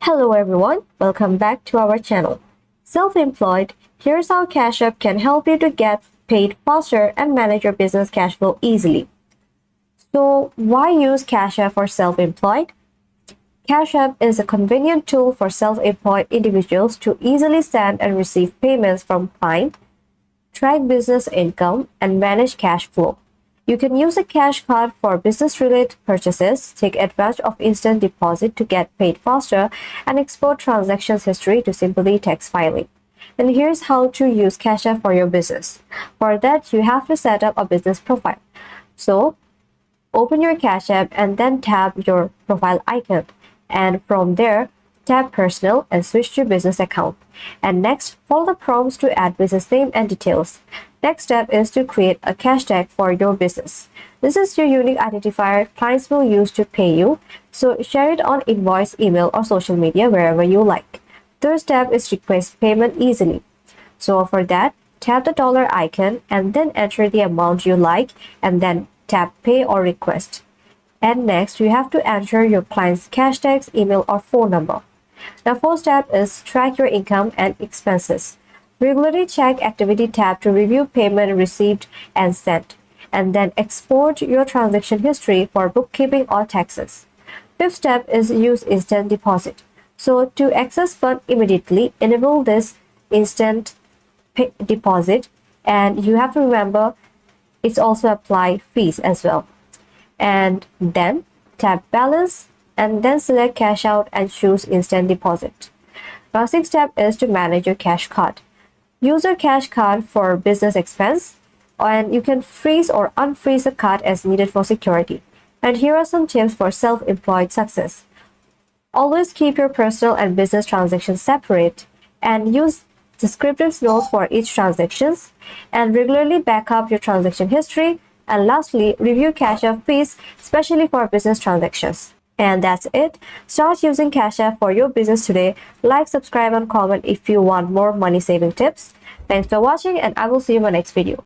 Hello everyone, welcome back to our channel. Self-employed, here's how Cash App can help you to get paid faster and manage your business cash flow easily. So why use Cash App for self-employed? Cash App is a convenient tool for self-employed individuals to easily send and receive payments from clients, track business income, and manage cash flow. You can use a cash card for business-related purchases, take advantage of instant deposit to get paid faster, and export transactions history to simply text filing. And here's how to use Cash App for your business. For that, you have to set up a business profile. So, open your Cash App and then tap your profile icon. And from there, tap Personal and switch to Business Account. And next, follow the prompts to add business name and details. Next step is to create a cash tag for your business. This is your unique identifier clients will use to pay you, so share it on invoice, email, or social media wherever you like. Third step is request payment easily. So for that, tap the dollar icon and then enter the amount you like and then tap pay or request. And next, you have to enter your client's cash tags, email, or phone number. Now, fourth step is track your income and expenses. Regularly check Activity tab to review payment received and sent, and then export your transaction history for bookkeeping or taxes. Fifth step is use instant deposit. So to access funds immediately, enable this instant deposit, and you have to remember it's also apply fees as well. And then tap balance and then select cash out and choose instant deposit. Now, sixth step is to manage your cash card. Use your cash card for business expense, and you can freeze or unfreeze the card as needed for security. And here are some tips for self-employed success. Always keep your personal and business transactions separate and use descriptive notes for each transaction, and regularly back up your transaction history. And lastly, review Cash App fees, especially for business transactions. And that's it. Start using Cash App for your business today. Like, subscribe, and comment if you want more money saving tips. Thanks for watching, and I will see you in my next video.